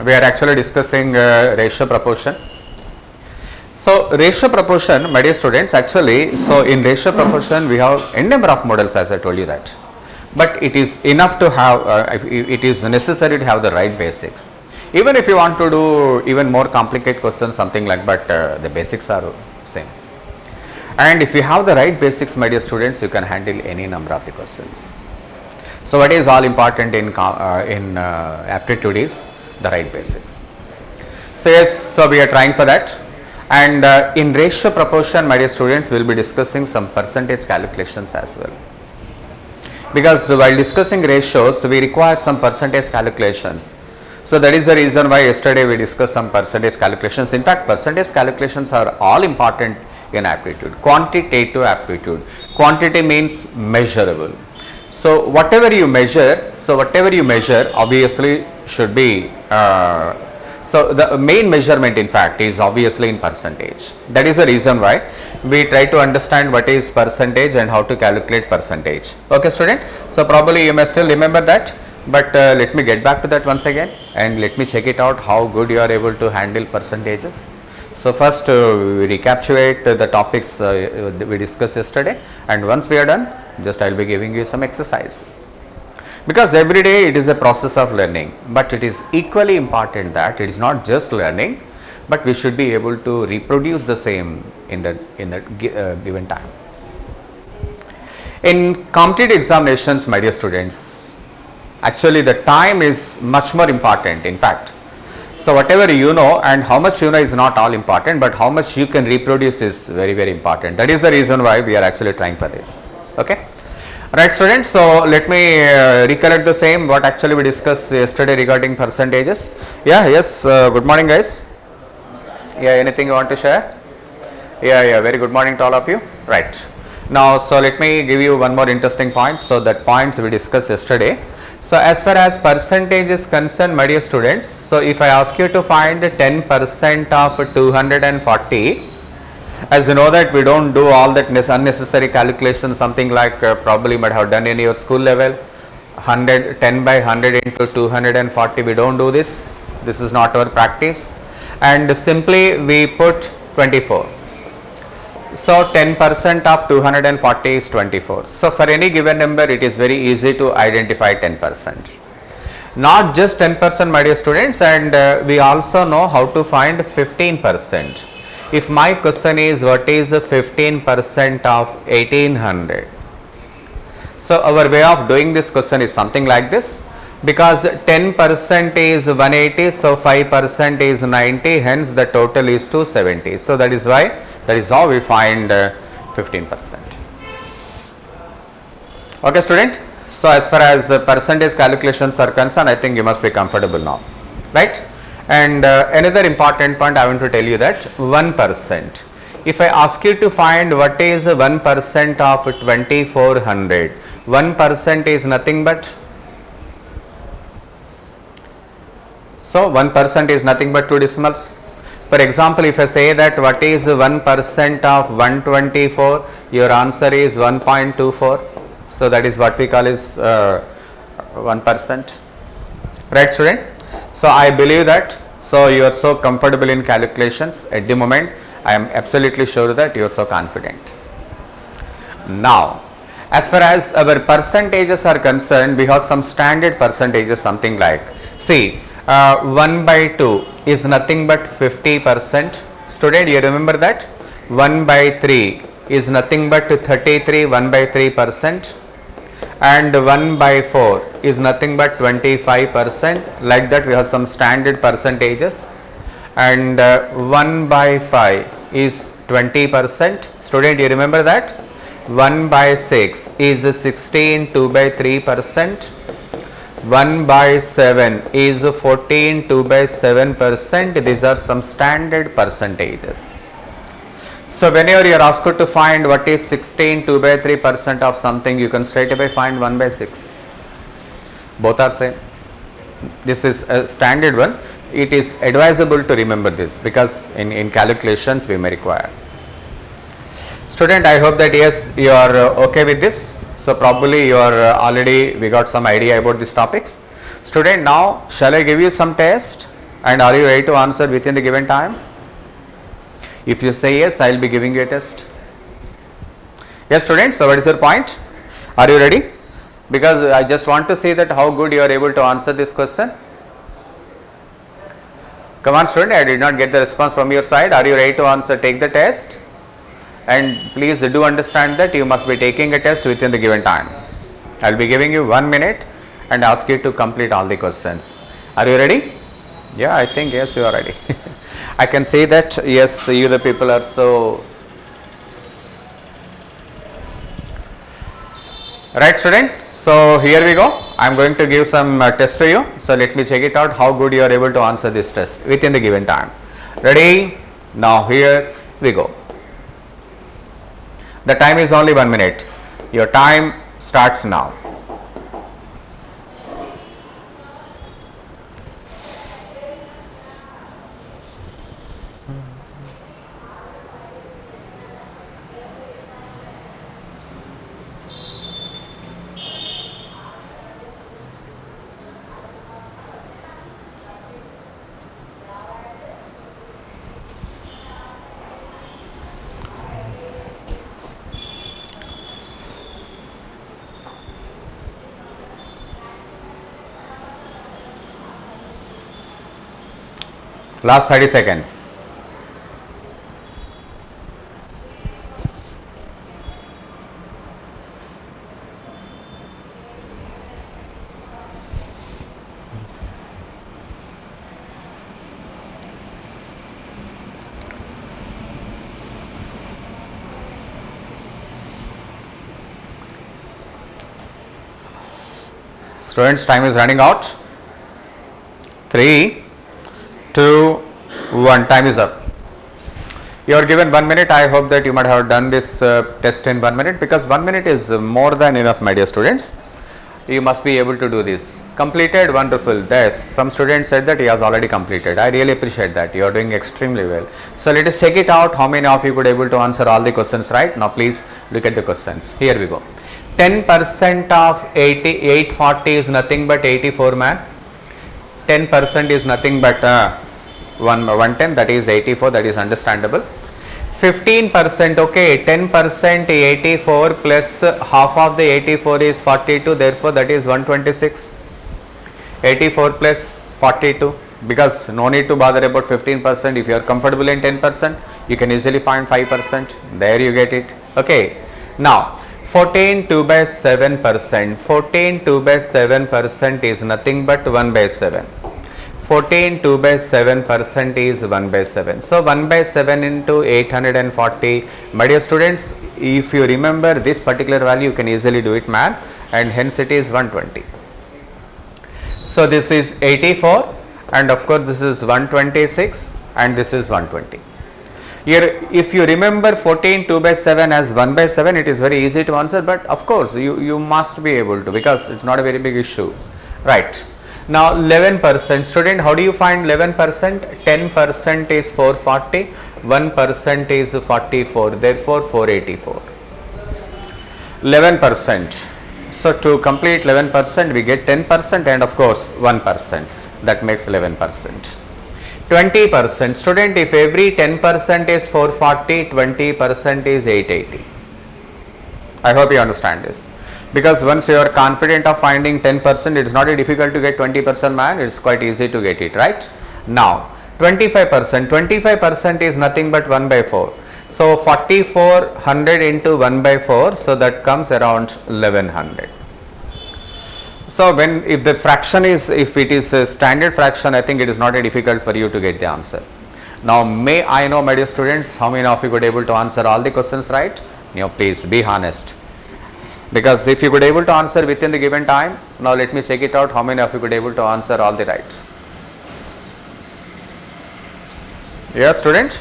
we are actually discussing ratio proportion. So ratio proportion, my dear students, actually, so in ratio proportion we have n number of models, as I told you that, but it is enough to have, it is necessary to have the right basics. Even if you want to do even more complicated questions, something like, but the basics are same. And if you have the right basics, my dear students, you can handle any number of the questions. So what is all important in aptitude is the right basics. So yes, so we are trying for that. And in ratio proportion, my dear students, we will be discussing some percentage calculations as well. Because while discussing ratios, we require some percentage calculations. So that is the reason why yesterday we discussed some percentage calculations. In fact, percentage calculations are all important in aptitude. Quantitative aptitude. Quantity means measurable. So whatever you measure, obviously should be, so the main measurement in fact is obviously in percentage. That is the reason why we try to understand what is percentage and how to calculate percentage. Okay student, so probably you may still remember that, but let me get back to that once again and let me check it out how good you are able to handle percentages. So first we recapitulate the topics we discussed yesterday, and once we are done, just I will be giving you some exercise. Because every day it is a process of learning, but it is equally important that it is not just learning, but we should be able to reproduce the same in the given time. In competitive examinations, my dear students, actually the time is much more important in fact. So whatever you know and how much you know is not all important, but how much you can reproduce is very, very important. That is the reason why we are actually trying for this. Okay. Right students, so let me recollect the same what actually we discussed yesterday regarding percentages. Yeah, yes, good morning guys. Yeah, anything you want to share? Yeah, very good morning to all of you. Right. Now, so let me give you one more interesting point. So that points we discussed yesterday. So as far as percentage is concerned, my dear students, so if I ask you to find 10% of 240, as you know that we don't do all that unnecessary calculations, something like probably you might have done in your school level, 10 by 100 into 240, we don't do this. This is not our practice, and simply we put 24. So 10% of 240 is 24. So for any given number, it is very easy to identify 10%. Not just 10%, my dear students, and we also know how to find 15%. If my question is what is 15% of 1800? So our way of doing this question is something like this, because 10% is 180, so 5% is 90, hence the total is 270. So that is why, that is how we find 15%. Okay student, so as far as percentage calculations are concerned, I think you must be comfortable now, right? And another important point I want to tell you that 1%. If I ask you to find what is 1% of 2400, 1% is nothing but, so 1% is nothing but 2 decimals. For example, if I say that what is 1% of 124, your answer is 1.24. So that is what we call is 1%. Right student? So I believe that, so you are so comfortable in calculations at the moment. I am absolutely sure that you are so confident. Now, as far as our percentages are concerned, we have some standard percentages, something like, see, 1 by 2 is nothing but 50%. Student, you remember that? 1 by 3 is nothing but 33, 1 by 3%. And 1 by 4 is nothing but 25%. Like that we have some standard percentages. And 1 by 5 is 20%. Student, you remember that? 1 by 6 is 16, 2 by 3%. 1 by 7 is 14, 2 by 7%. These are some standard percentages. So whenever you are asked to find what is 16, 2 by 3% of something, you can straight away find 1 by 6. Both are same. This is a standard one. It is advisable to remember this because in calculations we may require. Student, I hope that yes, you are okay with this. So probably you are already, we got some idea about these topics. Student, now shall I give you some test? And are you ready to answer within the given time? If you say yes, I will be giving you a test. Yes, students, so what is your point? Are you ready? Because I just want to see that how good you are able to answer this question. Come on, student, I did not get the response from your side. Are you ready to answer? Take the test. And please do understand that you must be taking a test within the given time. I will be giving you 1 minute and ask you to complete all the questions. Are you ready? Yeah, I think yes, you are ready. I can say that yes, you the people are so. Right, student? So here we go. I am going to give some test to you. So let me check it out how good you are able to answer this test within the given time. Ready? Now here we go. The time is only 1 minute. Your time starts now. Last 30 seconds. Students, time is running out. 3, 2, 1, time is up. You are given 1 minute. I hope that you might have done this test in 1 minute, because 1 minute is more than enough, my dear students. You must be able to do this. Completed, wonderful. Yes, some students said that he has already completed. I really appreciate that. You are doing extremely well. So let us check it out. How many of you could able to answer all the questions right? Now please look at the questions. Here we go. 10% of 840 is nothing but 84, man. 10% is nothing but 110, that is 84, that is understandable. 15%, okay, 10% 84 plus half of the 84 is 42, therefore that is 126. 84 plus 42, because no need to bother about 15%. If you are comfortable in 10%, you can easily find 5%. There you get it. Okay, now 14 2 by 7%. 14 2 by 7% is nothing but 1 by 7. 14 2 by 7% is 1 by 7. So 1 by 7 into 840. My dear students, if you remember this particular value, you can easily do it, man, and hence it is 120. So this is 84, and of course this is 126, and this is 120. Here, if you remember 14 2 by 7 as 1 by 7, it is very easy to answer, but of course you must be able to, because it's not a very big issue, right? Now 11%, student, how do you find 11%? 10% is 440, 1% is 44, therefore 484. 11%. So to complete 11%, we get 10% and of course 1%. That makes 11%. 20%, student, if every 10% is 440, 20% is 880. I hope you understand this. Because once you are confident of finding 10%, it is not difficult to get 20%, man, it is quite easy to get it, right? Now 25%, 25% is nothing but 1 by 4. So 4400 into 1 by 4, so that comes around 1100. So when, if the fraction is, if it is a standard fraction, I think it is not difficult for you to get the answer. Now may I know, my dear students, how many of you could able to answer all the questions right? Please be honest. Because if you could able to answer within the given time, now let me check it out, how many of you could able to answer all the right. Yes, student?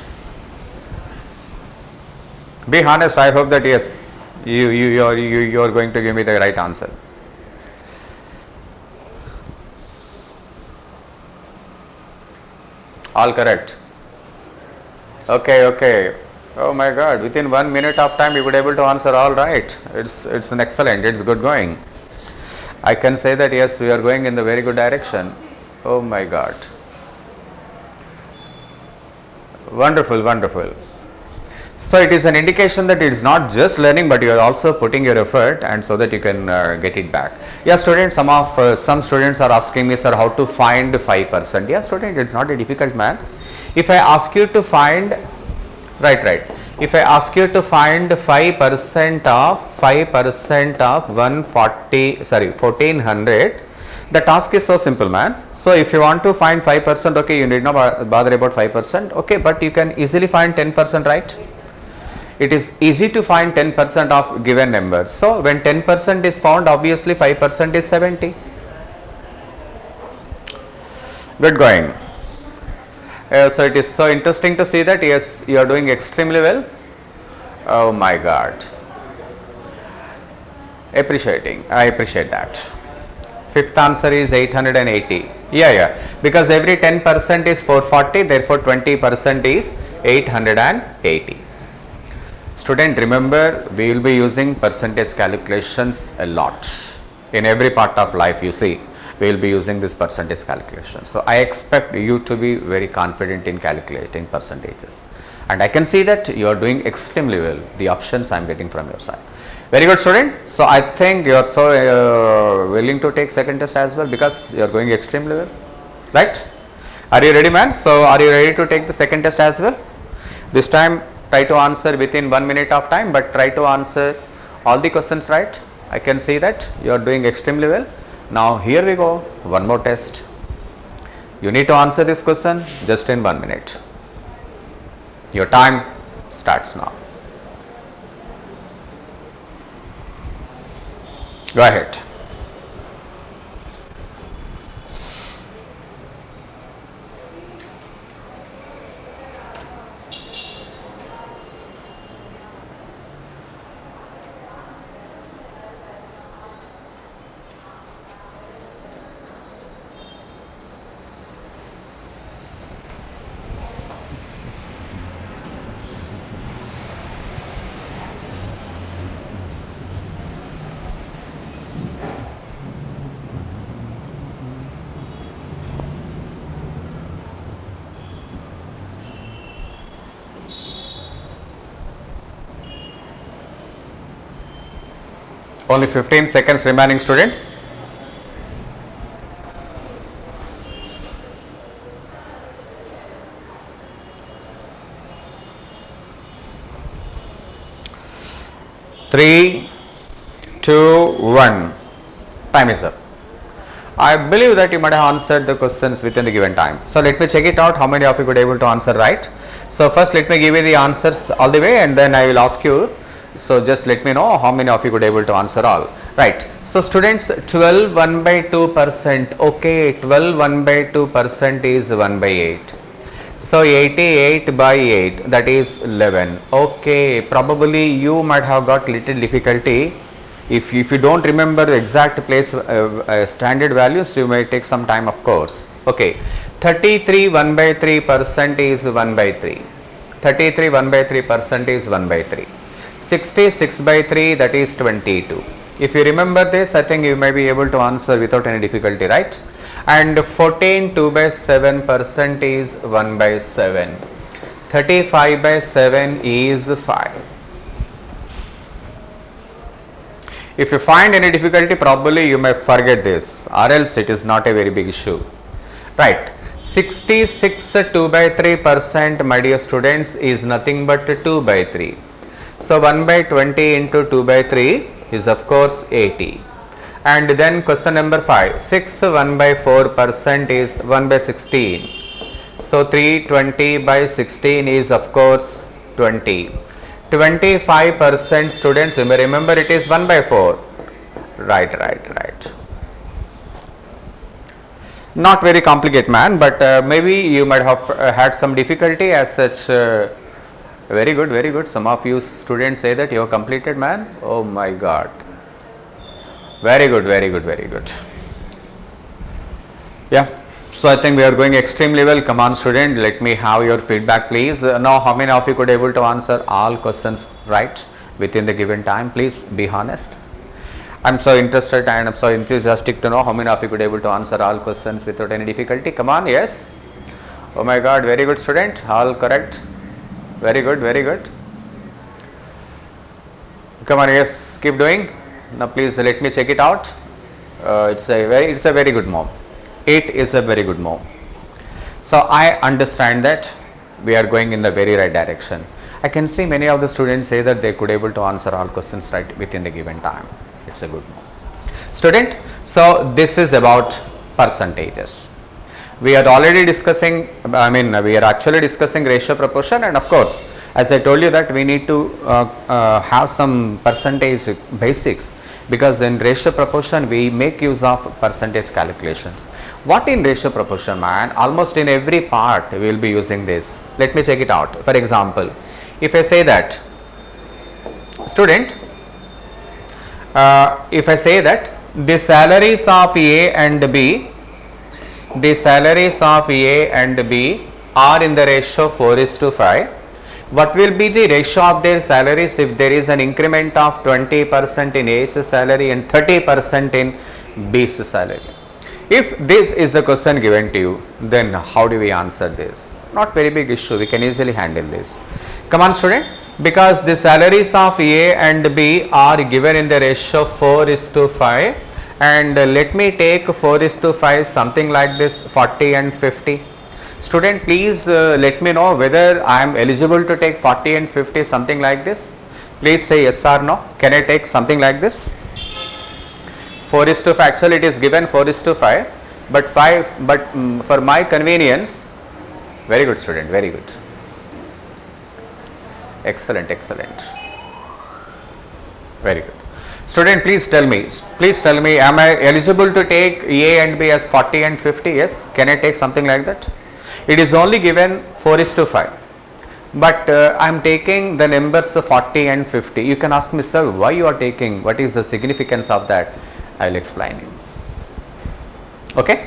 Be honest, I hope that yes, you are going to give me the right answer. All correct. Okay. Oh my God, within 1 minute of time you would able to answer all right. It's an excellent, it's good going. I can say that yes, we are going in the very good direction. Oh my God. Wonderful, wonderful. So it is an indication that it is not just learning, but you are also putting your effort, and so that you can get it back. Yeah, students. Some students are asking me, sir, how to find 5%? Yeah, student, it's not a difficult math. If I ask you to find, right. If I ask you to find 5% of 1400, the task is so simple, man. So if you want to find 5%, okay, you need not bother about 5%, okay, but you can easily find 10%, right? It is easy to find 10% of given number. So when 10% is found, obviously 5% is 70. Good going. So it is so interesting to see that yes, you are doing extremely well. Oh my God. I appreciate that. Fifth answer is 880. Yeah. Because every 10% is 440, therefore 20% is 880. Student, remember, we will be using percentage calculations a lot. In every part of life, you see, we will be using this percentage calculation. So I expect you to be very confident in calculating percentages. And I can see that you are doing extremely well. The options I am getting from your side. Very good, student. So I think you are so willing to take second test as well, because you are going extremely well, right? Are you ready, man? So are you ready to take the second test as well? This time try to answer within 1 minute of time, but try to answer all the questions right. I can see that you are doing extremely well. Now here we go, one more test. You need to answer this question just in 1 minute. Your time starts now. Go ahead. Only 15 seconds remaining, students. Three, two, one. Time is up. I believe that you might have answered the questions within the given time. So let me check it out. How many of you could able to answer right? So first let me give you the answers all the way, and then I will ask you. So just let me know how many of you could able to answer all. Right. So students, 12 1 by 2%. Okay, 12 1 by 2% is 1 by 8. So 88 by 8, that is 11. Okay, probably you might have got little difficulty. If you don't remember the exact place standard values, you may take some time, of course. Okay, 33 1 by 3% is 1 by 3. 33 1 by 3% is 1 by 3. 66 by 3, that is 22. If you remember this, I think you may be able to answer without any difficulty, right? And 14 2 by 7% is 1 by 7. 35 by 7 is 5. If you find any difficulty, probably you may forget this, or else it is not a very big issue, right? 66 2 by 3%, my dear students, is nothing but 2 by 3. So 1 by 20 into 2 by 3 is of course 80. And then question number 5, 6 1 by 4% is 1 by 16. So 320 by 16 is of course 20. 25% students, you may remember it is 1 by 4. Right. Not very complicated, man, but maybe you might have had some difficulty as such. Very good. Some of you students say that you have completed, man. Oh my God. Very good. Yeah. So I think we are going extremely well. Come on, student. Let me have your feedback, please. Now, how many of you could able to answer all questions right within the given time? Please be honest. I'm so interested and I'm so enthusiastic to know how many of you could able to answer all questions without any difficulty. Come on, yes. Oh my God, very good student, all correct. Very good, very good. Come on, yes, keep doing. Now please let me check it out. It's a very good move. It is a very good move. So I understand that we are going in the very right direction. I can see many of the students say that they could able to answer all questions right within the given time. It's a good move. Student, so this is about percentages. We are already discussing, we are actually discussing ratio proportion, and of course, as I told you that we need to have some percentage basics, because in ratio proportion we make use of percentage calculations. What in ratio proportion, man? Almost in every part we will be using this. Let me check it out. For example, if I say that, student, if I say that the salaries of A and B, the salaries of A and B are in the ratio 4:5. What will be the ratio of their salaries if there is an increment of 20% in A's salary and 30% in B's salary? If this is the question given to you, then how do we answer this? Not very big issue, we can easily handle this. Come on student, because the salaries of A and B are given in the ratio 4:5, and let me take 4:5 something like this, 40 and 50. Student, please let me know whether I am eligible to take 40 and 50 something like this. Please say yes or no. Can I take something like this? 4:5, actually it is given 4:5, but 5, but for my convenience. Very good student, very good. Excellent, excellent. Very good. Student, please tell me, am I eligible to take A and B as 40 and 50? Yes. Can I take something like that? It is only given 4:5, but I am taking the numbers 40 and 50. You can ask me, sir, why you are taking, what is the significance of that? I will explain you. Okay.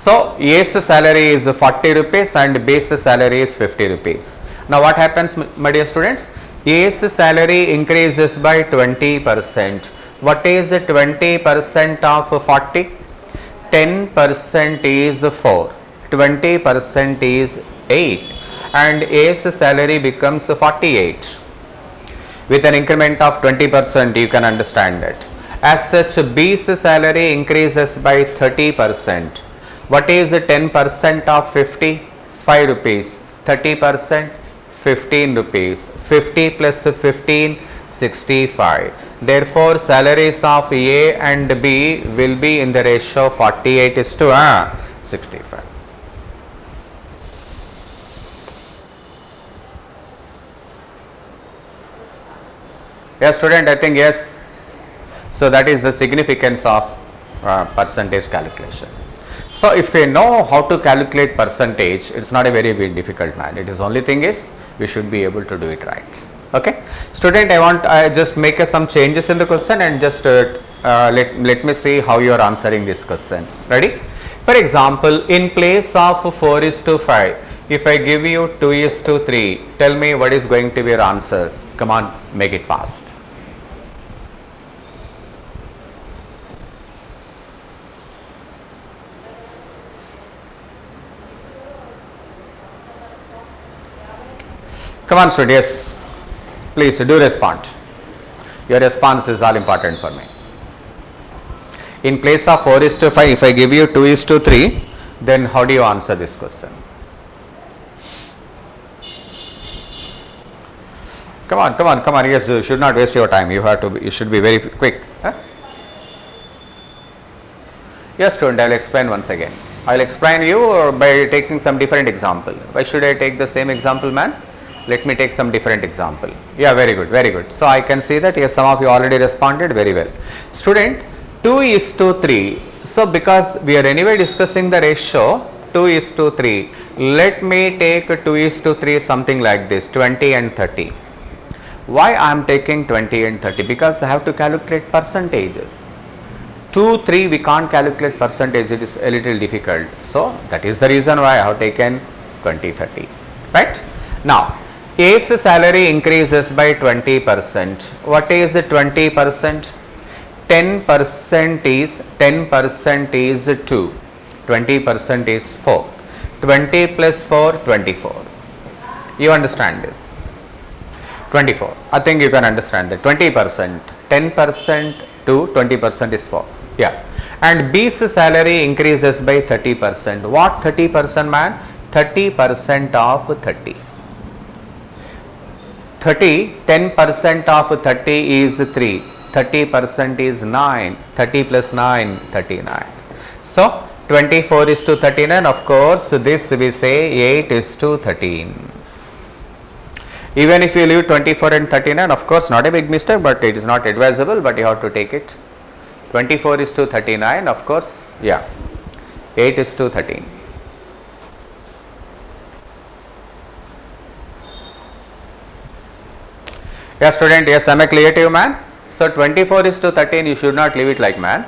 So A's salary is 40 rupees and B's salary is 50 rupees. Now what happens, my dear students? A's salary increases by 20%. What is 20% of 40? 10% is 4. 20% is 8, and A's salary becomes 48. With an increment of 20%, you can understand that. As such, B's salary increases by 30%. What is 10% of 50? 5 rupees. 30%? 15 rupees. 50 plus 15, 65. Therefore, salaries of A and B will be in the ratio 48:65. Yes, student, I think yes. So that is the significance of percentage calculation. So if we know how to calculate percentage, it's not a very difficult man. It is only thing is we should be able to do it right. Okay, student, I just make some changes in the question, and just let me see how you are answering this question. Ready? For example, in place of 4:5, if I give you 2:3, tell me what is going to be your answer. Come on, make it fast. Come on, student, yes. Please do respond. Your response is all important for me. In place of 4:5, if I give you 2:3, then how do you answer this question? Come on. Yes, you should not waste your time. You should be very quick. Huh? Yes, student, I will explain once again. I will explain you by taking some different example. Why should I take the same example, man? Let me take some different example. Yeah, very good, very good. So I can see that yes, some of you already responded very well. Student, 2:3. So because we are anyway discussing the ratio 2:3, let me take 2:3 something like this, 20 and 30. Why I am taking 20 and 30? Because I have to calculate percentages. 2, 3 we can't calculate percentage, it is a little difficult. So that is the reason why I have taken 20, 30. Right? Now, A's salary increases by 20%. What is 20%? 10% is 2. 20% is 4. 20 plus 4, 24. You understand this? 24. I think you can understand that. 20%, 10% to 20% is 4. Yeah. And B's salary increases by 30%. What 30%, man? 30% of 30. 10% of 30 is 3. 30% is 9. 30 plus 9, 39. So 24 is to 39. Of course, this we say 8 is to 13. Even if you leave 24 and 39, of course not a big mistake, but it is not advisable, but you have to take it. 24 is to 39, of course, yeah, 8 is to 13. Yeah, student, yes, am I clear to you, man? So 24 is to 13, you should not leave it like man.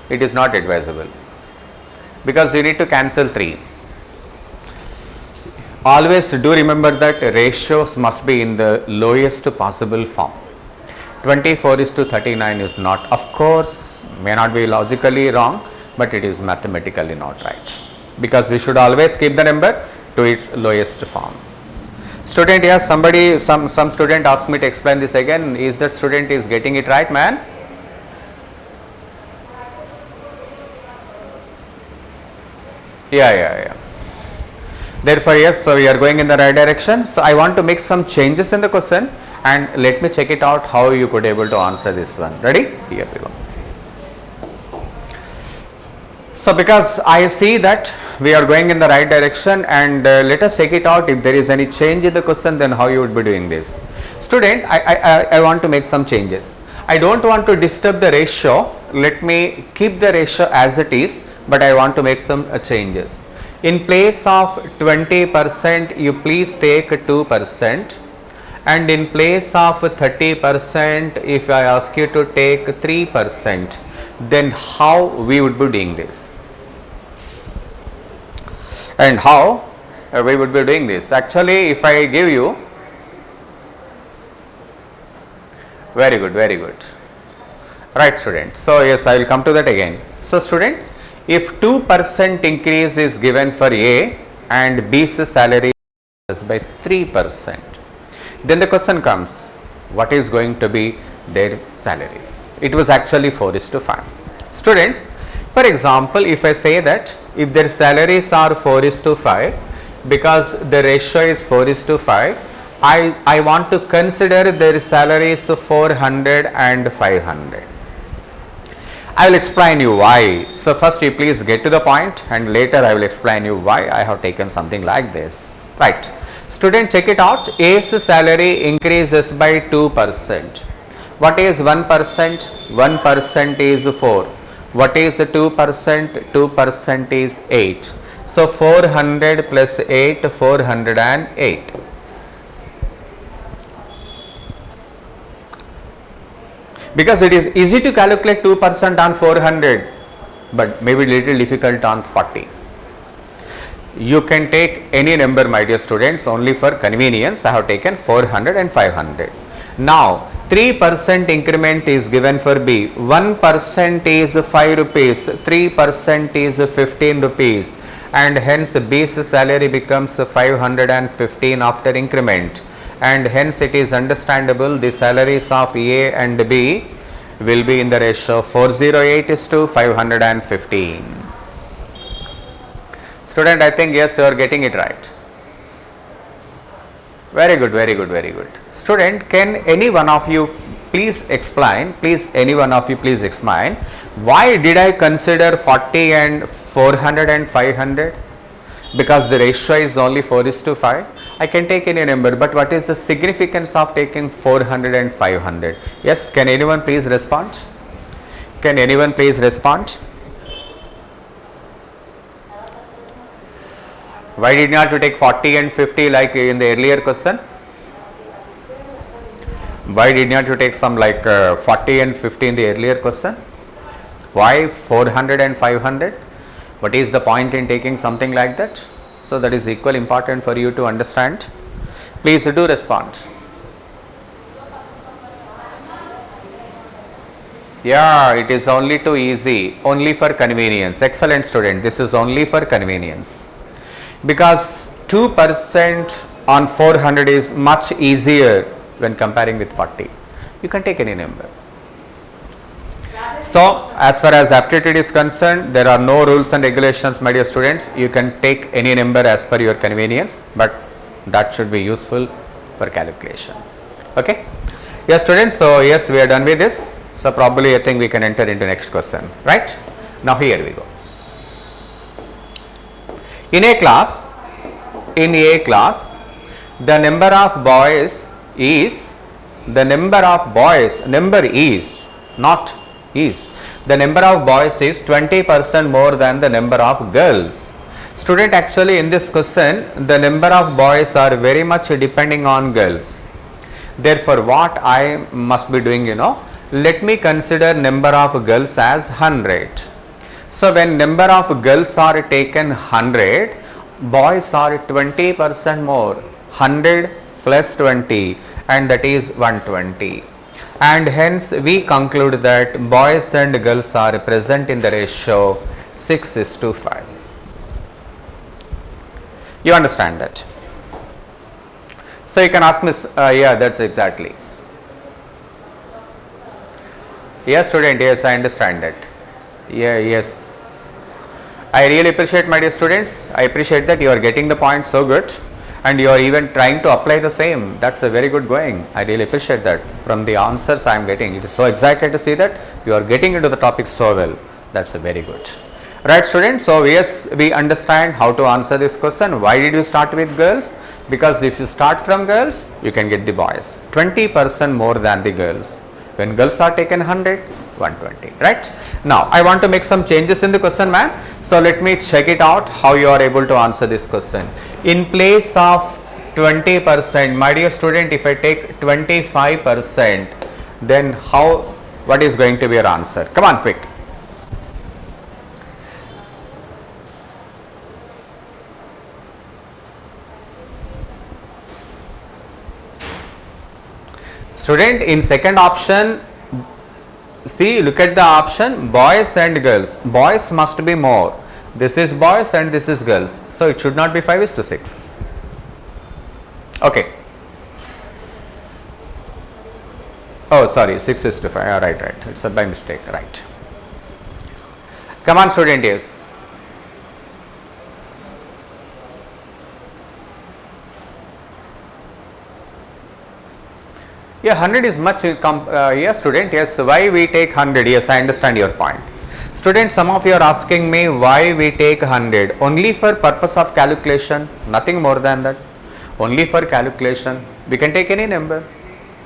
It is not advisable because you need to cancel 3. Always do remember that ratios must be in the lowest possible form. 24 is to 39 is not, of course, may not be logically wrong, but it is mathematically not right, because we should always keep the number to its lowest form. Student, yes, some student asked me to explain this again. Is that student is getting it right, man? Yeah. Therefore, yes, so we are going in the right direction. So I want to make some changes in the question, and let me check it out how you could able to answer this one. Ready? Here we go. So because I see that we are going in the right direction, and let us check it out. If there is any change in the question, then how you would be doing this. Student, I want to make some changes. I don't want to disturb the ratio. Let me keep the ratio as it is, but I want to make some changes. In place of 20%, you please take 2%, and in place of 30%, if I ask you to take 3%, then how we would be doing this? And how we would be doing this? Actually, if I give you, very good, right, student. So yes, I will come to that again. So student, if 2% increase is given for A and B's salary is by 3%, then the question comes, what is going to be their salaries? It was actually 4:5. Students, for example, if I say that if their salaries are 4:5, because the ratio is 4:5, I want to consider their salaries 400 and 500. I will explain you why. So first you please get to the point, and later I will explain you why I have taken something like this. Right. Student, check it out. A's salary increases by 2%. What is 1%? 1% is 4. What is 2%? 2% is 8. So 400 plus 8, 408. Because it is easy to calculate 2% on 400, but maybe little difficult on 40. You can take any number, my dear students. Only for convenience I have taken 400 and 500. Now 3% increment is given for B. 1% is 5 rupees, 3% is 15 rupees, and hence B's salary becomes 515 after increment, and hence it is understandable the salaries of A and B will be in the ratio 408 is to 515. Student, I think yes, you are getting it right. Very good. Student, can any one of you please explain, why did I consider 40 and 400 and 500? Because the ratio is only 4:5. I can take any number, but what is the significance of taking 400 and 500? Yes, can anyone please respond? Why did not you take 40 and 50 like in the earlier question? Why did not you take some like 40 and 50 in the earlier question? Why 400 and 500? What is the point in taking something like that? So that is equally important for you to understand. Please do respond. Yeah, it is only too easy, only for convenience. Excellent, student. This is only for convenience. because 2% on 400 is much easier when comparing with 40. You can take any number. So, as far as aptitude is concerned, there are no rules and regulations, my dear students. You can take any number as per your convenience, but that should be useful for calculation. Okay? Yes, students. So, yes, we are done with this. So, probably I think we can enter into next question, right? Now, here we go. In a class, the number of boys is, the number of boys is 20% more than the number of girls. Student, actually in this question, the number of boys are very much depending on girls. Therefore, what I must be doing, let me consider number of girls as 100. So, when number of girls are taken 100, boys are 20% more, 100 plus 20, and that is 120. And hence we conclude that boys and girls are present in the ratio 6:5. You understand that? So, you can ask me, yeah, that's exactly. Yes, student, yes, I understand that. Yeah, yes. I really appreciate, my dear students. I appreciate that you are getting the point so good and you are even trying to apply the same. That's a very good going. I really appreciate that. From the answers I am getting, it is so excited to see that you are getting into the topic so well. That's a very good. Right, students. So, yes, we understand how to answer this question. Why did you start with girls? Because if you start from girls, you can get the boys 20% more than the girls. When girls are taken 100, 120, right? Now, I want to make some changes in the question, man. So, let me check it out how you are able to answer this question. In place of 20%, my dear student, if I take 25%, then what is going to be your answer? Come on, quick. Student, in second option, see, look at the option boys and girls. Boys must be more. This is boys and this is girls. So, it should not be 5:6. Okay. Oh, sorry, 6:5. Right. It's by mistake. Right. Come on, student, yes. Yeah, 100 is much, yes, student, yes, why we take 100, yes, I understand your point. Student, some of you are asking me why we take 100, only for purpose of calculation, nothing more than that, only for calculation. We can take any number,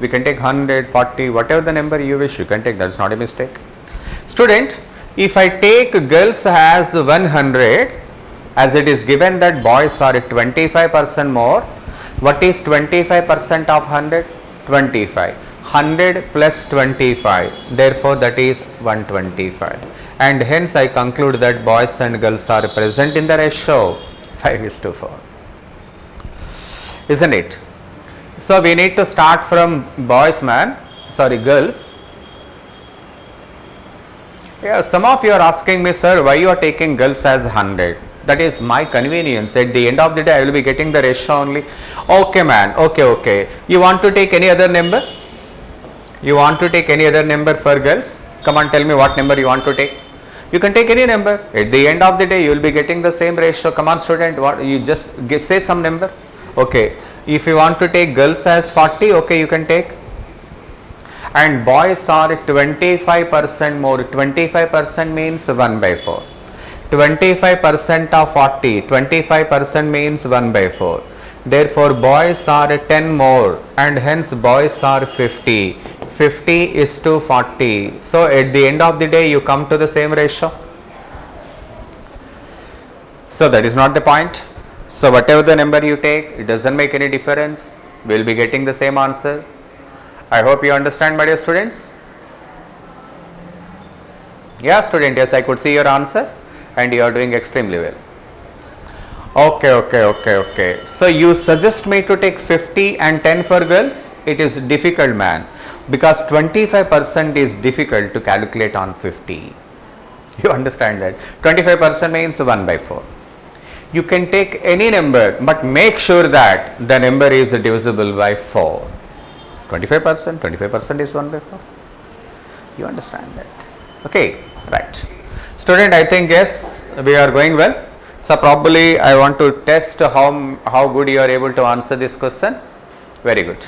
we can take 100, 40, whatever the number you wish, you can take, that is not a mistake. Student, if I take girls as 100, as it is given that boys are 25% more, what is 25% of 100? 25. 100 plus 25, therefore that is 125, and hence I conclude that boys and girls are present in the ratio 5:4, isn't it? So, we need to start from girls. Yeah, some of you are asking me, sir, why you are taking girls as 100? That is my convenience. At the end of the day, I will be getting the ratio only. Okay, man. Okay. You want to take any other number? You want to take any other number for girls? Come on, tell me what number you want to take. You can take any number. At the end of the day, you will be getting the same ratio. Come on, student. What you just say some number. Okay. If you want to take girls as 40, okay, you can take. And boys are 25% more. 25% means 1/4. 25% of 40, 25% means 1/4. Therefore, boys are 10 more and hence boys are 50. 50:40. So, at the end of the day, you come to the same ratio. So, that is not the point. So, whatever the number you take, it doesn't make any difference. We will be getting the same answer. I hope you understand, my dear students. Yeah, student, yes, I could see your answer. And you are doing extremely well. Okay. So, you suggest me to take 50 and 10 for girls? It is difficult, man, because 25% is difficult to calculate on 50. You understand that? 25% means 1/4. You can take any number, but make sure that the number is divisible by 4. 25% is 1 by 4. You understand that? Okay, right. Student, I think yes, we are going well. So probably I want to test how good you are able to answer this question. Very good.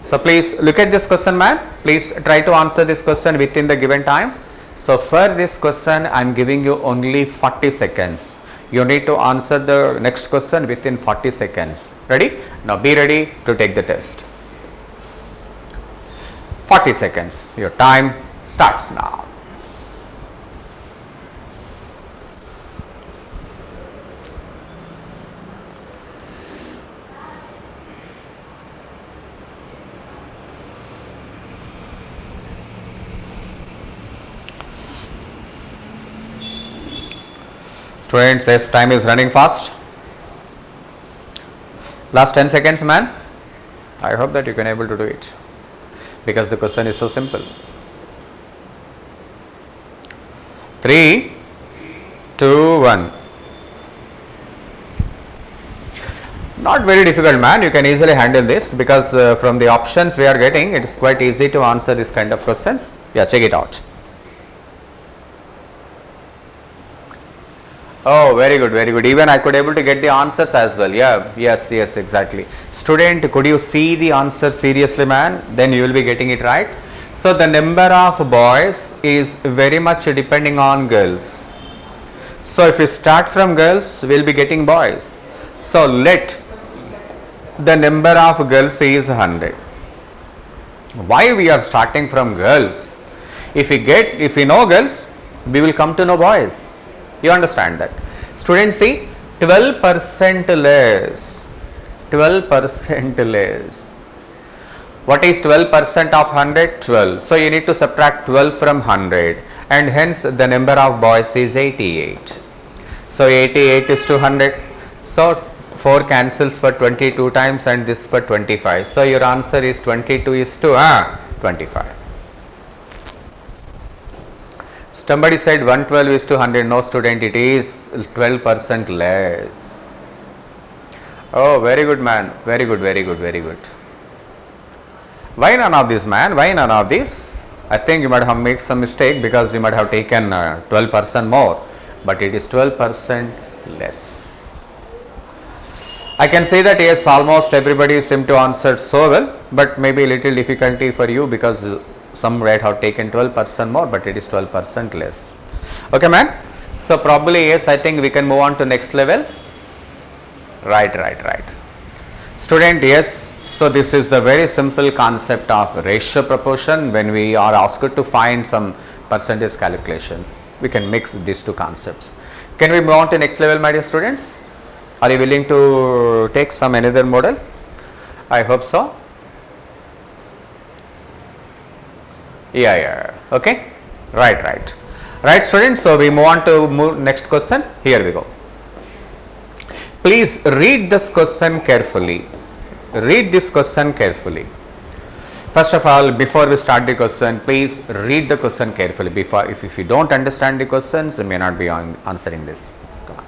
So please look at this question, man. Please try to answer this question within the given time. So for this question, I am giving you only 40 seconds. You need to answer the next question within 40 seconds. Ready? Now be ready to take the test. 40 seconds. Your time starts now. Students, as time is running fast. Last 10 seconds, man. I hope that you can able to do it, because the question is so simple. 3, 2, 1. Not very difficult, man. You can easily handle this, because from the options we are getting, it is quite easy to answer this kind of questions. Yeah, check it out. Oh, very good, very good. Even I could able to get the answers as well. Yeah, yes, exactly. Student, could you see the answer seriously, man? Then you will be getting it right. So the number of boys is very much depending on girls. So if we start from girls, we will be getting boys. So let the number of girls is 100. Why we are starting from girls? If we know girls, we will come to know boys. You understand that? Students, see, 12% less. 12% less. What is 12% of 100? 12. So you need to subtract 12 from 100, and hence the number of boys is 88. So 88 is 200. So 4 cancels for 22 times and this for 25. So your answer is 22 is to 25. Somebody said 112 is to 100. No, student, it is 12% less. Oh, very good, man. Very good, very good, very good. Why none of this, man? Why none of this? I think you might have made some mistake, because you might have taken 12% more, but it is 12% less. I can say that yes, almost everybody seemed to answer so well, but maybe a little difficulty for you, because some might have taken 12% more, but it is 12% less. Okay, man. So probably yes, I think we can move on to next level. Right. Student, yes. So this is the very simple concept of ratio proportion. When we are asked to find some percentage calculations, we can mix these two concepts. Can we move on to next level, my dear students? Are you willing to take some another model? I hope so. Yeah. Okay. Right, students. So we move on to next question. Here we go. Please read this question carefully. Read this question carefully. First of all, before we start the question, please read the question carefully. Before, if you don't understand the questions, you may not be answering this. Come on.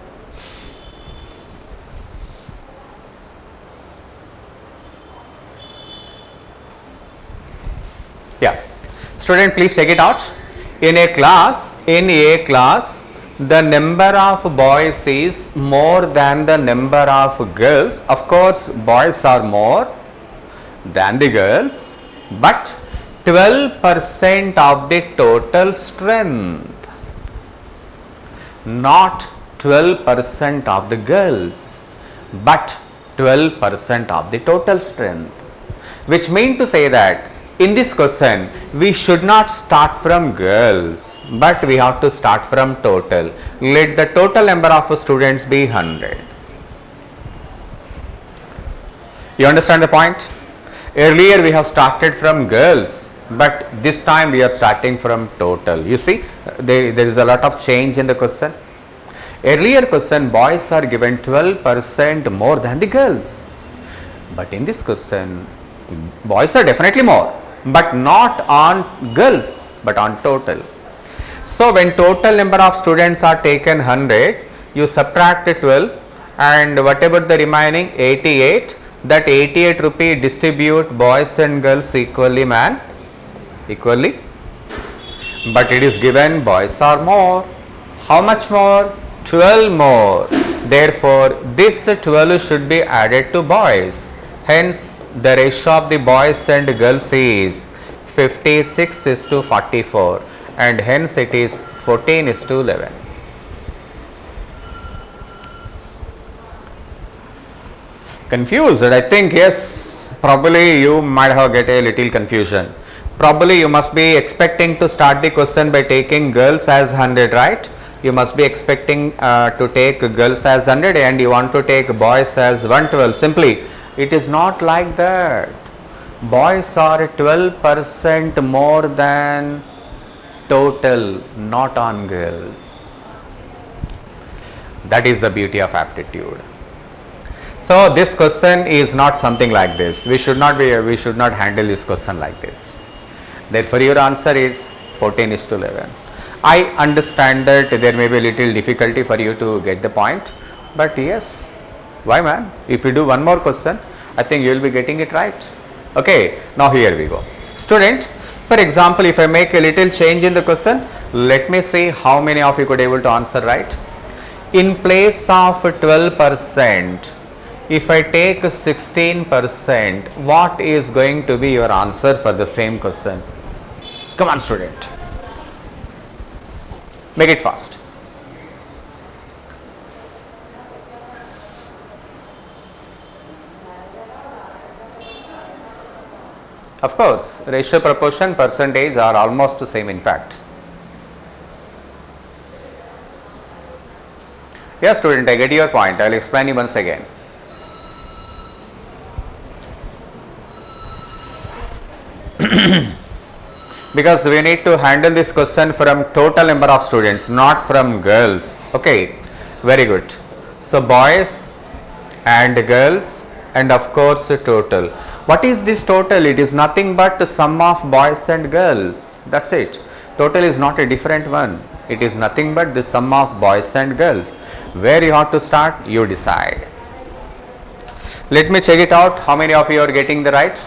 Yeah. Student, please check it out. In a class, the number of boys is more than the number of girls. Of course, boys are more than the girls, but 12% of the total strength, not 12% of the girls, but 12% of the total strength. Which means to say that in this question, we should not start from girls, but we have to start from total. Let the total number of students be 100. You understand the point? Earlier we have started from girls, but this time we are starting from total. You see, there is a lot of change in the question. Earlier question, boys are given 12% more than the girls, but in this question, boys are definitely more, but not on girls, but on total. So when total number of students are taken 100, you subtract 12 and whatever the remaining 88, that 88 rupee distribute boys and girls equally, man, equally. But it is given boys are more. How much more? 12 more. Therefore, this 12 should be added to boys. Hence, the ratio of the boys and girls is 56 is to 44, and hence it is 14 is to 11. Confused? I think yes, probably you might have get a little confusion. Probably you must be expecting to start the question by taking girls as 100, right? You must be expecting to take girls as 100 and you want to take boys as 112. Simply, it is not like that. Boys are 12% more than total, not on girls. That is the beauty of aptitude. So this question is not something like this. We should not handle this question like this. Therefore, your answer is 14 is to 11. I understand that there may be a little difficulty for you to get the point, but yes, why man? If you do one more question, I think you will be getting it right. Okay, now here we go. Student, for example, if I make a little change in the question, let me see how many of you could able to answer right. In place of 12%, if I take 16%, what is going to be your answer for the same question? Come on, student. Make it fast. Of course, ratio, proportion, percentage are almost the same in fact. Yes, student, I get your point. I will explain you once again. Because we need to handle this question from total number of students, not from girls. Okay, very good. So boys and girls and of course total. What is this total? It is nothing but the sum of boys and girls. That's it. Total is not a different one. It is nothing but the sum of boys and girls. Where you have to start, you decide. Let me check it out. How many of you are getting the right?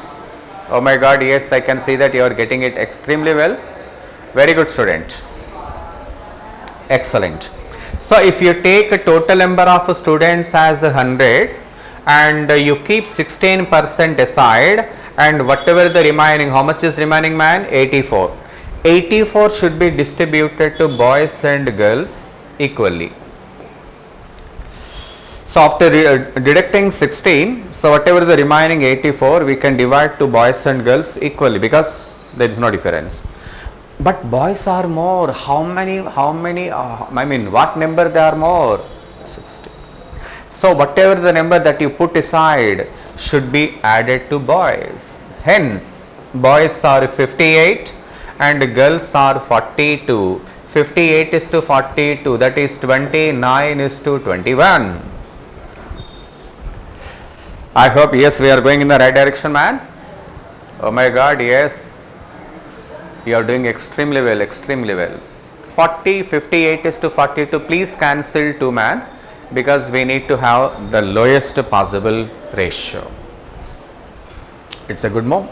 Oh my God, yes, I can see that you are getting it extremely well. Very good, student. Excellent. So if you take a total number of students as 100 and you keep 16% aside, and whatever the remaining, how much is remaining, man? 84. 84 should be distributed to boys and girls equally. So after deducting 16, so whatever the remaining 84, we can divide to boys and girls equally because there is no difference. But boys are more. How many, I mean, what number they are more? 60. So whatever the number that you put aside should be added to boys. Hence, boys are 58 and girls are 42. 58 is to 42, that is 29 is to 21. I hope yes, we are going in the right direction, man. Oh my God, yes, you are doing extremely well, extremely well. 40, 58 is to 42, please cancel 2, man, because we need to have the lowest possible ratio. It's a good move.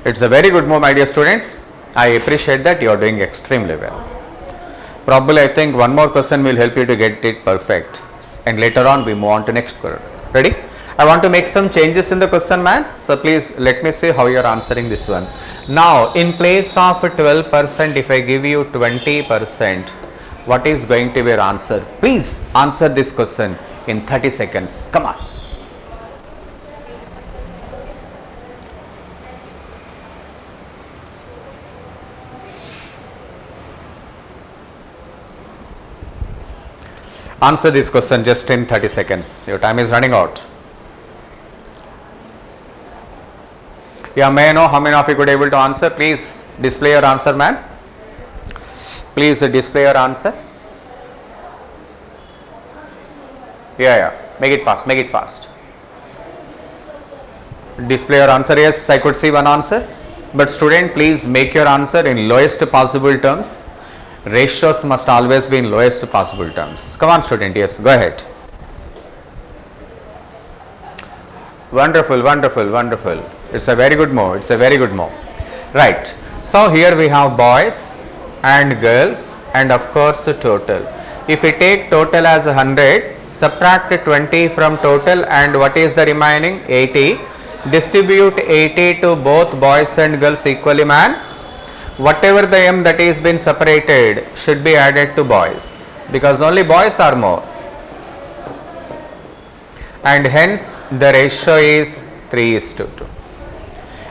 It's a very good move, my dear students. I appreciate that you are doing extremely well. Probably I think one more question will help you to get it perfect, and later on we move on to next question. Ready? I want to make some changes in the question, man. So please let me see how you are answering this one. Now in place of 12%, if I give you 20%, what is going to be your answer? Please answer this question in 30 seconds. Come on. Answer this question just in 30 seconds. Your time is running out. Yeah, may I know how many of you could able to answer? Please display your answer, man. Please display your answer. Yeah. Make it fast. Make it fast. Display your answer. Yes, I could see one answer. But student, please make your answer in lowest possible terms. Ratios must always be in lowest possible terms. Come on, student. Yes, go ahead. Wonderful, wonderful, wonderful. It's a very good move. It's a very good move. Right. So here we have boys and girls and of course total. If we take total as 100, subtract 20 from total and what is the remaining? 80. Distribute 80 to both boys and girls equally, man. Whatever the m that is been separated should be added to boys because only boys are more. And hence the ratio is 3:2.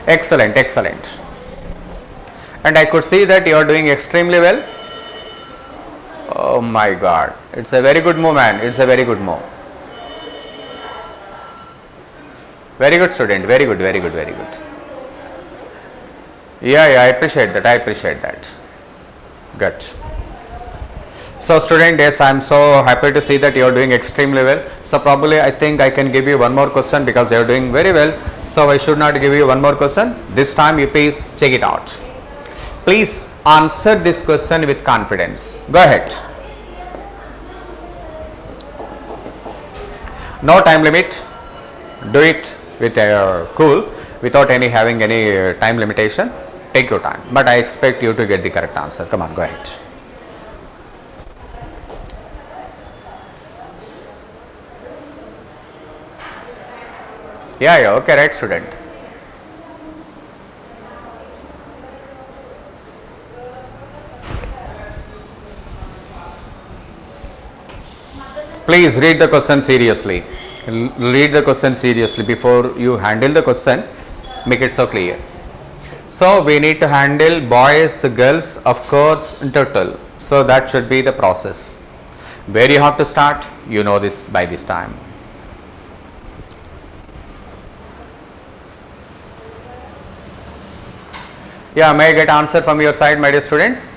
Excellent, excellent. And I could see that you are doing extremely well. Oh my God, it's a very good move, man. It's a very good move. Very good student, very good, very good, very good. Yeah, I appreciate that, I appreciate that. Good. So student, yes, I am so happy to see that you are doing extremely well. So probably I think I can give you one more question because you are doing very well. So I should not give you one more question. This time you please check it out. Please answer this question with confidence. Go ahead. No time limit. Do it with cool, without having any time limitation. Take your time. But I expect you to get the correct answer. Come on, go ahead. Yeah, okay, right, student. Please read the question seriously. Read the question seriously before you handle the question. Make it so clear. So we need to handle boys, girls, of course, total. So that should be the process. Where you have to start, you know this by this time. Yeah, may I get answer from your side, my dear students?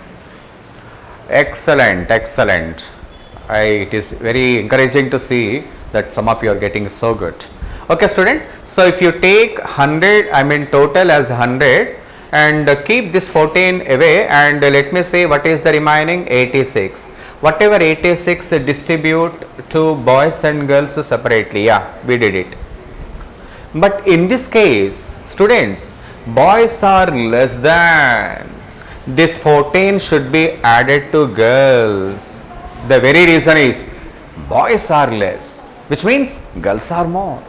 Excellent, excellent. It is very encouraging to see that some of you are getting so good. Okay, student. So if you take 100, total as 100 and keep this 14 away and let me say what is the remaining 86. Whatever 86 distribute to boys and girls separately. Yeah, we did it. But in this case, students, boys are less than. This 14 should be added to girls. The very reason is boys are less, which means girls are more.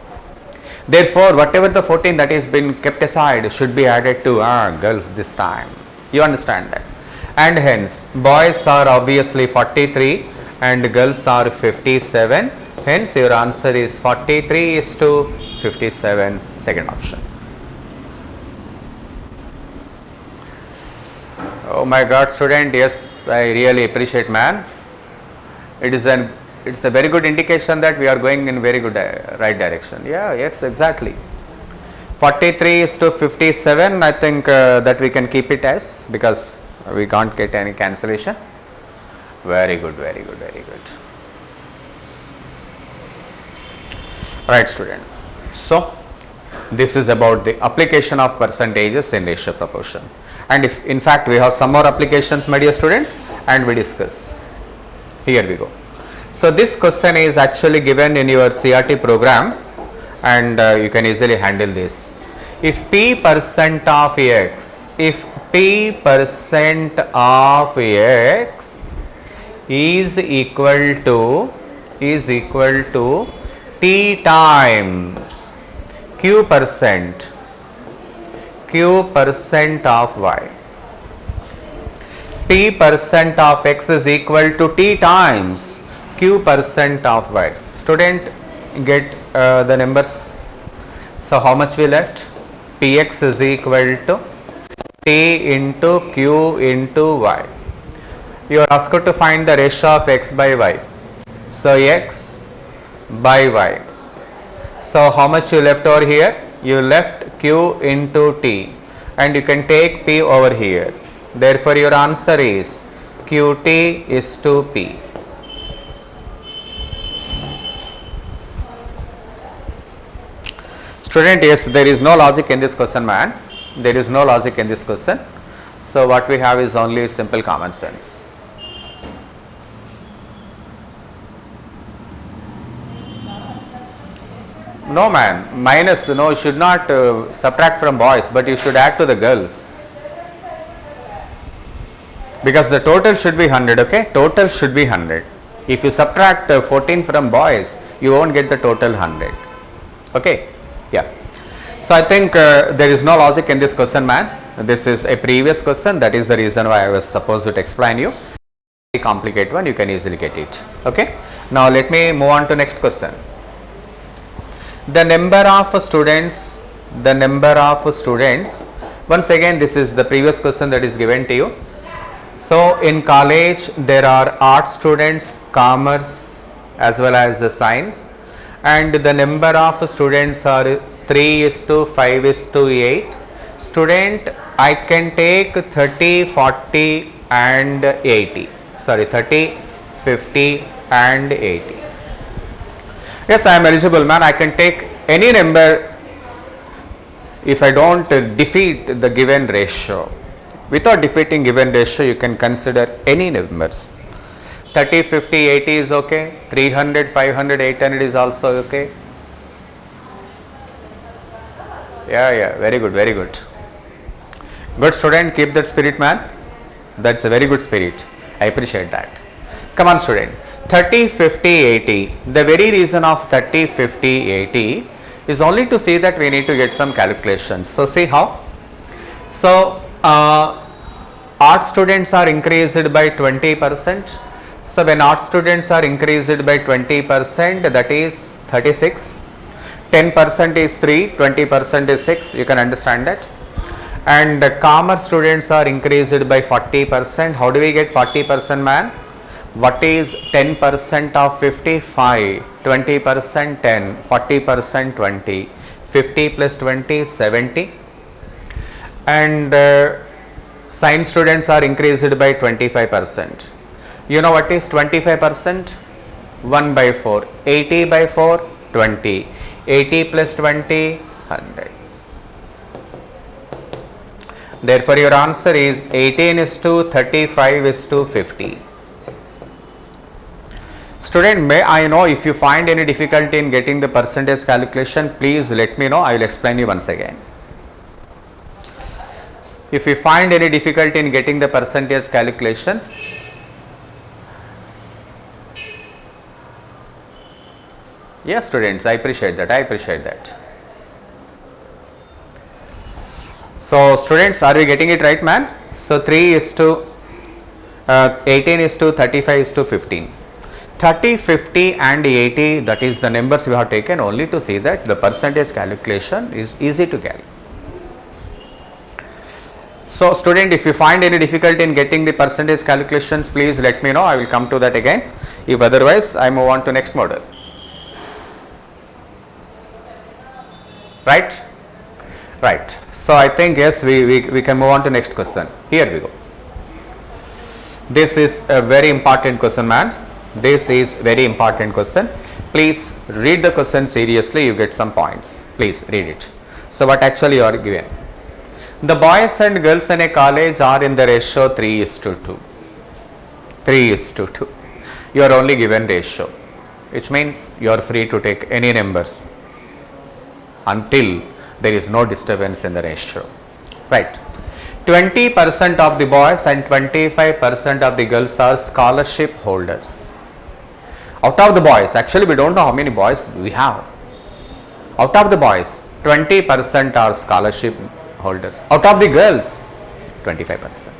Therefore, whatever the 14 that is been kept aside should be added to girls this time. You understand that? And hence, boys are obviously 43 and girls are 57. Hence, your answer is 43:57, second option. Oh my God, student, yes, I really appreciate, man. It's a very good indication that we are going in very good right direction. Yeah, yes, exactly. 43:57, I think that we can keep it as, because we can't get any cancellation. Very good, very good, very good. Right, student. So this is about the application of percentages in ratio proportion. And if in fact we have some more applications, my dear students, and we discuss. Here we go. So this question is actually given in your CRT program and you can easily handle this. If P% of X, if P% of X is equal to T times Q% of Y. P% of X is equal to T times Q% of Y. Student, get the numbers. So how much we left? Px is equal to T into Q into Y. You are asked to find the ratio of X by Y. So X by Y. So how much you left over here? You left Q into T and you can take P over here. Therefore your answer is QT is to P. Student, yes, there is no logic in this question, man. There is no logic in this question. So what we have is only simple common sense. No man, minus, no, you should not subtract from boys, but you should add to the girls. Because the total should be 100, okay? Total should be 100. If you subtract 14 from boys, you won't get the total 100. Okay? Yeah. So I think there is no logic in this question, man. This is a previous question, that is the reason why I was supposed to explain you. Complicate one, you can easily get it. Okay? Now let me move on to next question. The number of students, once again this is the previous question that is given to you. So in college there are art students, commerce as well as the science, and the number of students are 3:5:8. Student, I can take 30, 40 and 80. Sorry, 30, 50 and 80. Yes, I am eligible, man. I can take any number if I don't defeat the given ratio. Without defeating given ratio, you can consider any numbers. 30, 50, 80 is okay. 300, 500, 800 is also okay. Yeah, very good, very good. Good student, keep that spirit, man. That's a very good spirit. I appreciate that. Come on, student. 30, 50, 80. The very reason of 30, 50, 80 is only to see that we need to get some calculations. So see how? So art students are increased by 20%. So when art students are increased by 20%, that is 36. 10% is 3, 20% is 6. You can understand that. And commerce students are increased by 40%. How do we get 40%, man? What is 10% of 55? 20% 10, 40% 20, 50 plus 20 70. And science students are increased by 25%. You know what is 25%? 1 by 4. 80 by 4, 20. 80 plus 20, 100. Therefore, your answer is 18:35:50. Student, may I know if you find any difficulty in getting the percentage calculation, please let me know. I will explain you once again. If you find any difficulty in getting the percentage calculations, yes, students, I appreciate that. So students, are we getting it right, man? So 18:35:15. 30, 50 and 80, that is the numbers we have taken only to see that the percentage calculation is easy to calculate. So student, if you find any difficulty in getting the percentage calculations, please let me know. I will come to that again. If otherwise, I move on to next model. Right? So I think yes, we can move on to next question. Here we go. This is a very important question, man. This is very important question. Please read the question seriously. You get some points. Please read it. So what actually you are given? The boys and girls in a college are in the ratio 3:2. 3:2. You are only given ratio, which means you are free to take any numbers until there is no disturbance in the ratio. Right. 20% of the boys and 25% of the girls are scholarship holders. Out of the boys, actually we don't know how many boys we have. Out of the boys, 20% are scholarship holders. Out of the girls, 25%.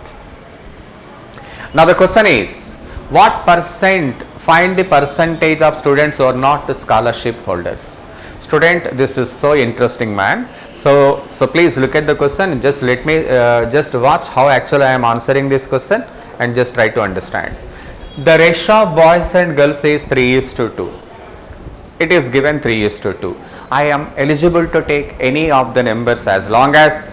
Now the question is, what percent, find the percentage of students who are not scholarship holders. Student, this is so interesting, man. So please look at the question. Just let me just watch how actually I am answering this question and just try to understand. The ratio of boys and girls is 3:2. It is given 3:2. I am eligible to take any of the numbers as long as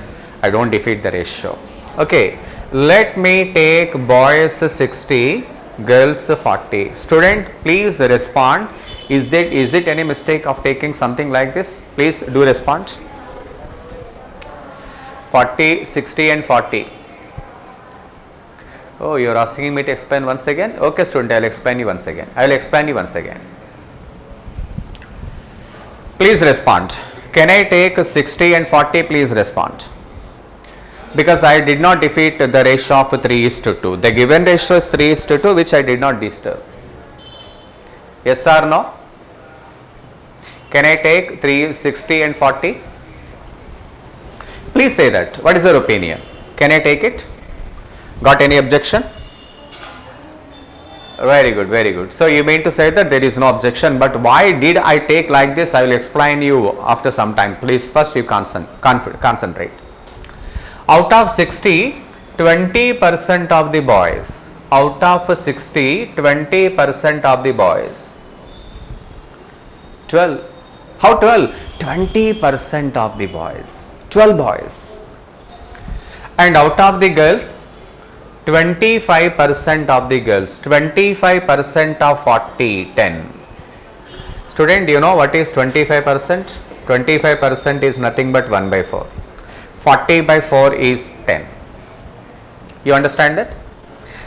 I don't defeat the ratio. Okay, let me take boys 60, girls 40. Student, please respond. Is it any mistake of taking something like this? Please do respond. 40, 60 and 40. Oh, you are asking me to explain once again? Okay, student, I will explain you once again. Please respond. Can I take 60 and 40? Please respond. Because I did not defeat the ratio of 3:2. The given ratio is 3:2, which I did not disturb. Yes or no? Can I take 360 and 40? Please say that. What is your opinion? Can I take it? Got any objection? Very good, very good. So you mean to say that there is no objection, but why did I take like this? I will explain you after some time. Please first you concentrate. Out of 60, 20% of the boys. Out of 60, 20% of the boys. 12. How 12? 20% of the boys. 12 boys. And out of the girls, 25% of the girls. 25% of 40, 10. Student, do you know what is 25%? 25% is nothing but 1 by 4. 40 by 4 is 10. You understand that?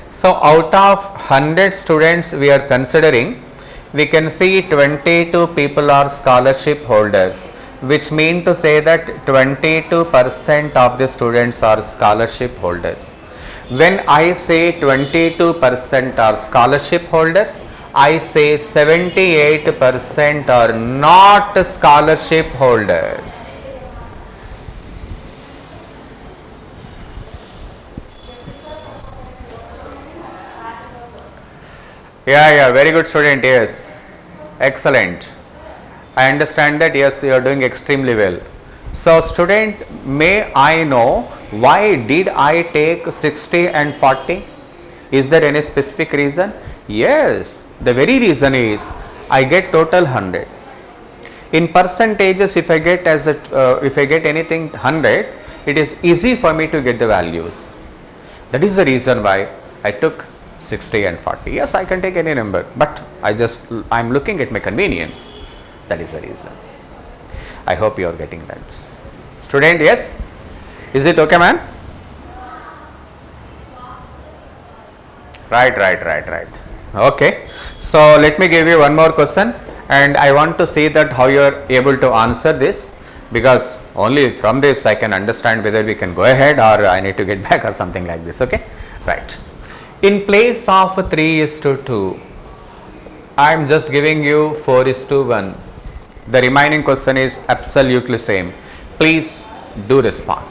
So out of 100 students we are considering, we can see 22 people are scholarship holders, which mean to say that 22% of the students are scholarship holders. When I say 22% are scholarship holders, I say 78% are not scholarship holders. Yeah, very good student, yes. Excellent. I understand that, yes, you are doing extremely well. So student, may I know why did I take 60 and 40? Is there any specific reason? Yes, the very reason is I get total 100. In percentages, if I get anything 100, it is easy for me to get the values. That is the reason why I took 60 and 40. Yes, I can take any number, but I am looking at my convenience. That is the reason. I hope you are getting that. Student, yes? Is it okay, man? Right. Okay. So let me give you one more question, and I want to see that how you are able to answer this, because only from this I can understand whether we can go ahead or I need to get back or something like this. Okay. Right. In place of 3:2, I am just giving you 4:1. The remaining question is absolutely same. Please do respond.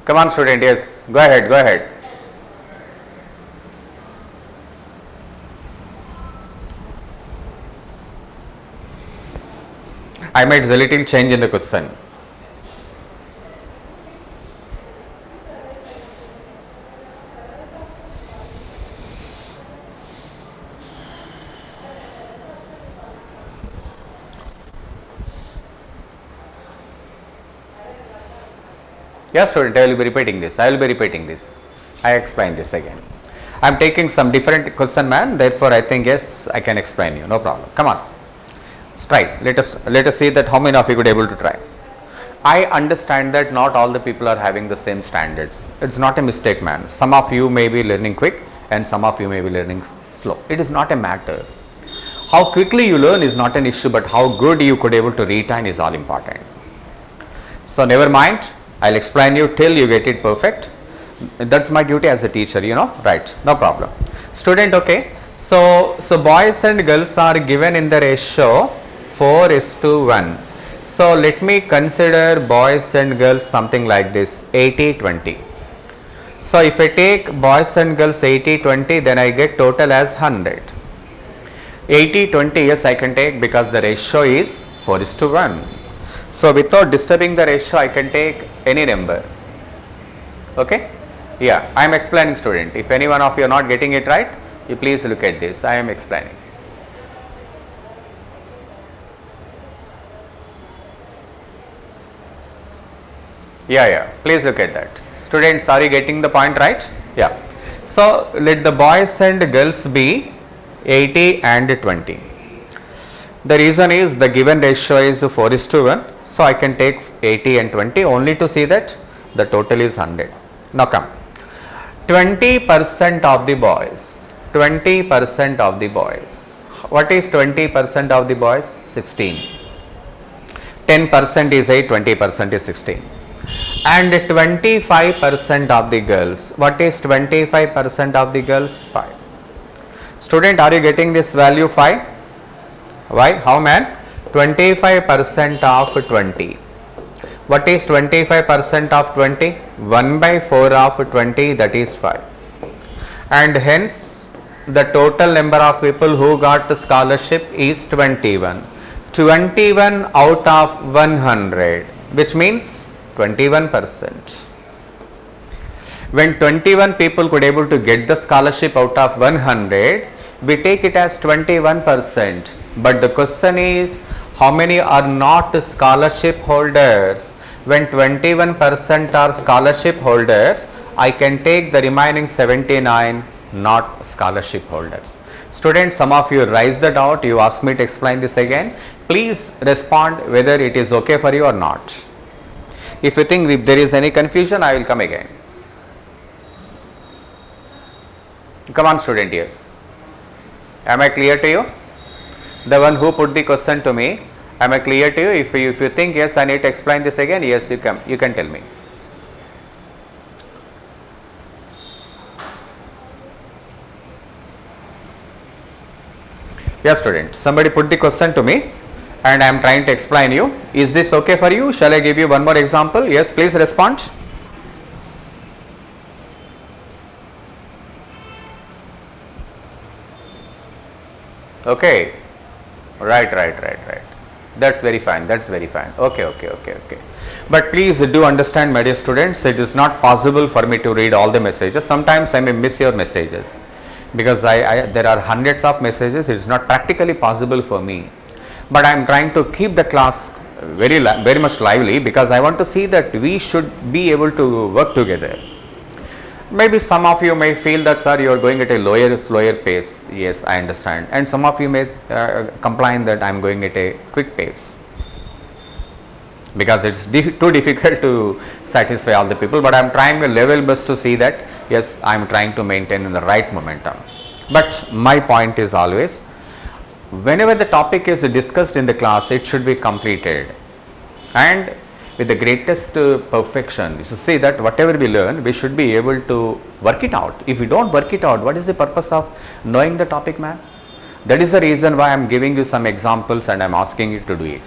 Come on student, yes, go ahead. I made a little change in the question. Yes student, I will be repeating this. I explain this again. I am taking some different question, man. Therefore, I think yes, I can explain you. No problem. Come on. Try. Let us see that how many of you could able to try. I understand that not all the people are having the same standards. It's not a mistake, man. Some of you may be learning quick and some of you may be learning slow. It is not a matter. How quickly you learn is not an issue, but how good you could able to retain is all important. So never mind. I'll explain you till you get it perfect. That's my duty as a teacher, right? No problem. Student, okay. So boys and girls are given in the ratio 4:1. So let me consider boys and girls something like this, 80-20. So if I take boys and girls 80-20, then I get total as 100. 80-20, yes, I can take because the ratio is 4:1. So without disturbing the ratio, I can take any number. Okay? Yeah, I am explaining student. If any one of you are not getting it right, you please look at this. I am explaining. Yeah, please look at that. Students, are you getting the point right? Yeah. So let the boys and girls be 80 and 20. The reason is the given ratio is 4:1. So I can take 80 and 20 only to see that the total is 100. Now come. 20% of the boys. 20% of the boys. What is 20% of the boys? 16. 10% is 8, 20% is 16. And 25% of the girls. What is 25% of the girls? 5. Student, are you getting this value 5? Why? How man? 25% of 20. What is 25% of 20? 1 by 4 of 20, that is 5. And hence the total number of people who got the scholarship is 21. 21 out of 100, which means 21%. When 21 people could able to get the scholarship out of 100, we take it as 21%. But the question is, how many are not scholarship holders? When 21% are scholarship holders, I can take the remaining 79 not scholarship holders. Students, some of you raised the doubt, you asked me to explain this again. Please respond whether it is okay for you or not. If you think if there is any confusion, I will come again. Come on student, yes. Am I clear to you? The one who put the question to me, am I clear to you? If you think yes, I need to explain this again, yes, you can tell me. Yes student, somebody put the question to me and I am trying to explain you. Is this okay for you? Shall I give you one more example? Yes, please respond. Okay, right. That's very fine. Okay. But please do understand, my dear students, it is not possible for me to read all the messages. Sometimes I may miss your messages because there are hundreds of messages. It is not practically possible for me. But I am trying to keep the class very much lively because I want to see that we should be able to work together. Maybe some of you may feel that, sir, you are going at a slower pace. Yes, I understand. And some of you may complain that I am going at a quick pace because it's too difficult to satisfy all the people. But I am trying a level best to see that, yes, I am trying to maintain in the right momentum. But my point is always, whenever the topic is discussed in the class, it should be completed. And with the greatest perfection. You should see that whatever we learn, we should be able to work it out. If we don't work it out, what is the purpose of knowing the topic, man? That is the reason why I am giving you some examples and I am asking you to do it.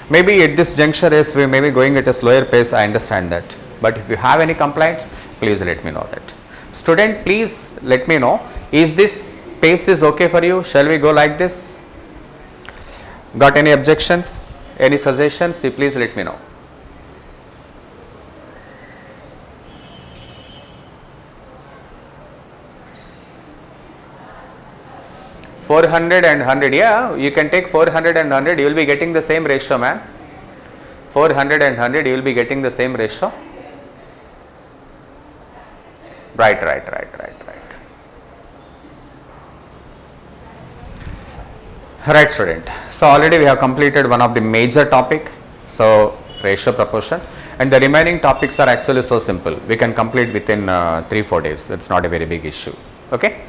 Maybe at this juncture, yes, we may be going at a slower pace, I understand that. But if you have any complaints, please let me know that. Student, please let me know, is this pace is okay for you? Shall we go like this? Got any objections? Any suggestions? You please let me know. 400 and 100, yeah, you can take 400 and 100, you will be getting the same ratio, man. 400 and 100, you will be getting the same ratio. Right. Right student, so already we have completed one of the major topic, so ratio proportion, and the remaining topics are actually so simple, we can complete within 3-4 days, it's not a very big issue, okay.